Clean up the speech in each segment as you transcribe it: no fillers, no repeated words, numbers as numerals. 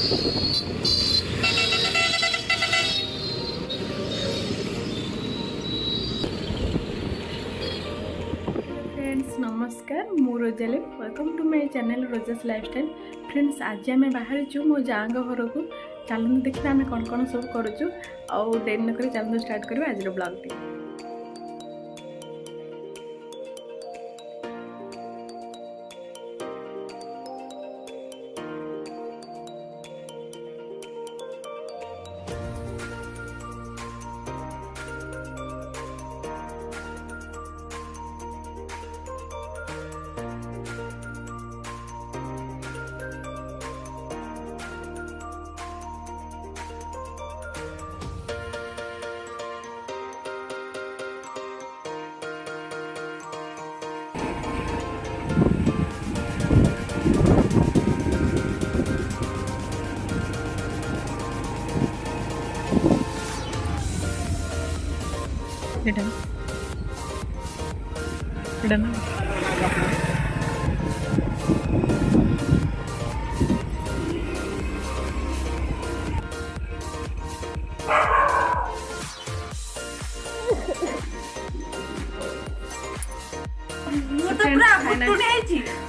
Friends नमस्कार मु Rozali welcome to my channel Rosa's lifestyle. Friends आज आम बाहर छू मो जाँ घर को चलते देखा आम कौन कौन सब करूँ आउ डेरी नक चलते स्टार्ट करवा आज ब्लॉग टी।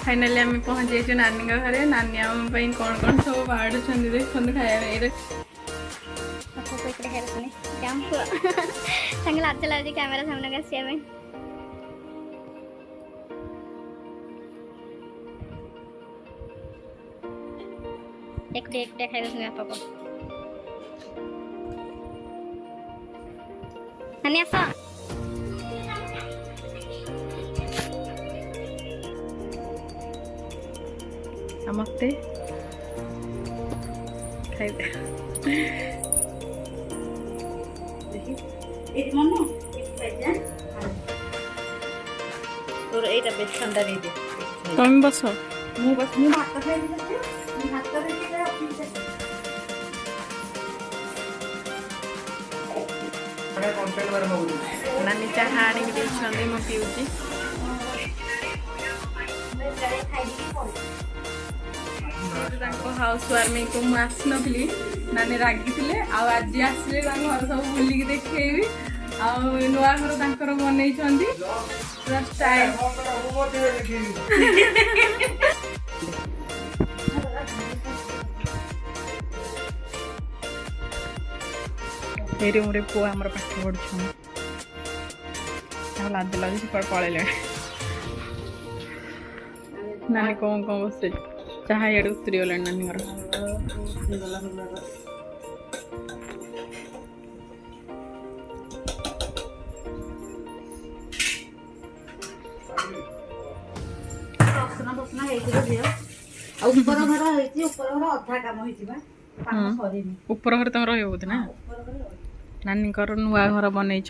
फाइनाली आम पहुँच जाइए नानी घरे। नानी आम कौन कौन सब बाढ़ देखते खाया लाज लगे कैमेरा सामने आसिया एक खाई बापा को नानी आस मत खाई तोर एटा बेस ठंडा दे दे तुम बस मु भात खाई भात नानी चाहा आनी मु पीऊँगी। हाउस वार्मिंग को मुझे आसी नी नानी रागी आज आसिले घर सब बुलिक देखी नुआ घर बनई पूरा स्टाइल मेरे पुआ आम पाठ पढ़ुन लाज लगे पड़े नानी कौन कौन बस चाह ये उतरी गला नानी घर ऊपर घर तुम रोधे ना नानी नुआ घर बनई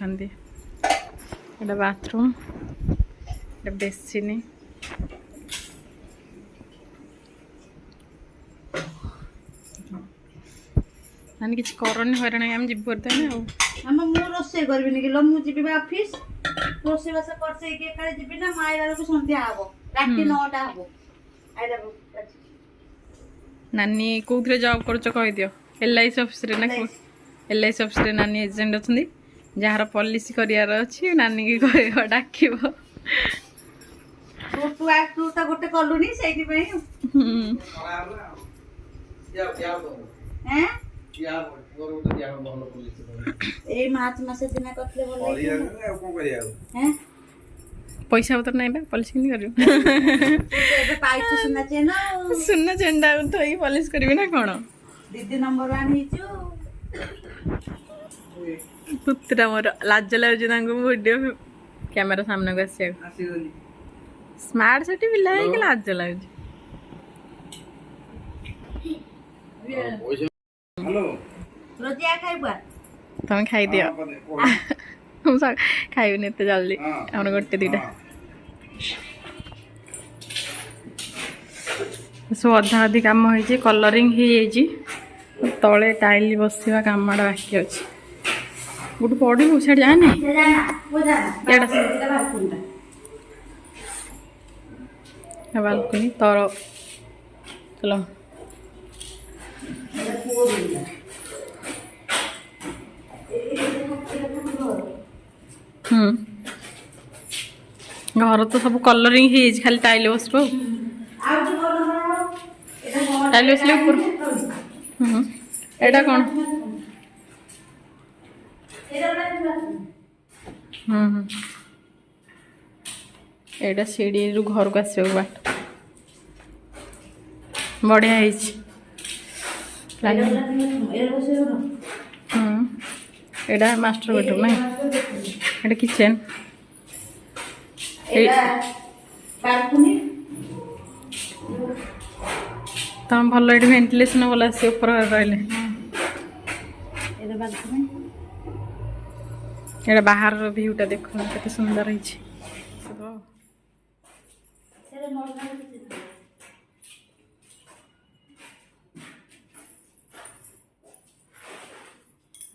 बाथरूम बेसिन नानी किसी करनी हईराण आम जी करते रोसे करबी कि मु जी ऑफिस रोसे बास कर जी ना माइला को संध्या हम राति 9टा हम नानी कौन जॉब कर LIC ऑफिस रे ना LIC ऑफिस रे नानी एजेंट अच्छी जार पॉलिसी करार अच्छी नानी की कह डाक गोटे कलुनी से मार्च मास दिन पैसा पतर ना पॉलिसी नहीं सुना चेंडा थोड़ी पॉलिश करी ना कौन दीदी नंबर 1 पुतरा मोर लाज लगे वीडियो कैमेरा सामने को आसिया स्मार्ट सिटी पिला लाज लगे तुम खाई दियो खाइबी एत जल्दी आम गोटे दुटा सब अधा अधि कम हो कलरिंग हो तले टाइल बसवा कम बाकी अच्छे गोटे पढ़ू से जाए बालकनी तर चलो ପୁଅ ଦେଇଥିଲା घर तो सब कलरिंग हो खाली टाइल बसब ଆଉ ଯୋଉ ଘର ଘର ଏଟା ଘର टाइल बसले ऊपर एटा कौन एटा सीढ़ी रु घर को आस बाट बढ़िया एटा मास्टर बेडरूम ना एटा किचन बालकनी तुम भल ये भेन्टिलेसन भल आस ऊपर रही ଏଟା ବାଲକନି एटा बाहर भ्यूटा देख के सुंदर है ସେଟା ନର୍ମାଲ କିଛି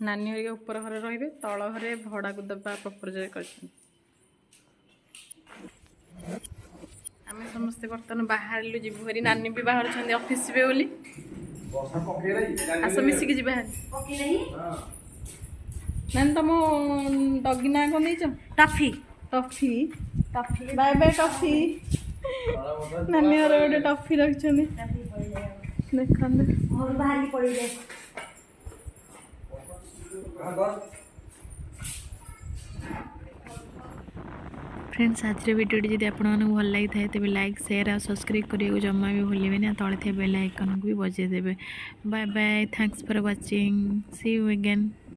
नानी हरिका ऊपर घरे रहिबे तल घरे भड़ा को दबा प्रपोजल कर आमे समस्ते बर्तमान बाहर लु जीवु हरी नानी भी बाहर छंदी ऑफिस जीवे बोली आस मिसिक जी बाहर ପକେଇ ନାହିଁ नानी तुम डगी ना को नहीं toffee toffee bye bye toffee नानी और गोटे टॉफी रखछनी देखंदे ମୋର ବାହାରି ପଡିଯାଏ फ्रेंड्स आज भिडियोटी जब आपको भल लगी था तेज लाइक शेयर और सब्सक्राइब करने को जमा भी भूलें तले थे बेल आइकन को भी बजाई देवे bye bye thanks for watching see you again.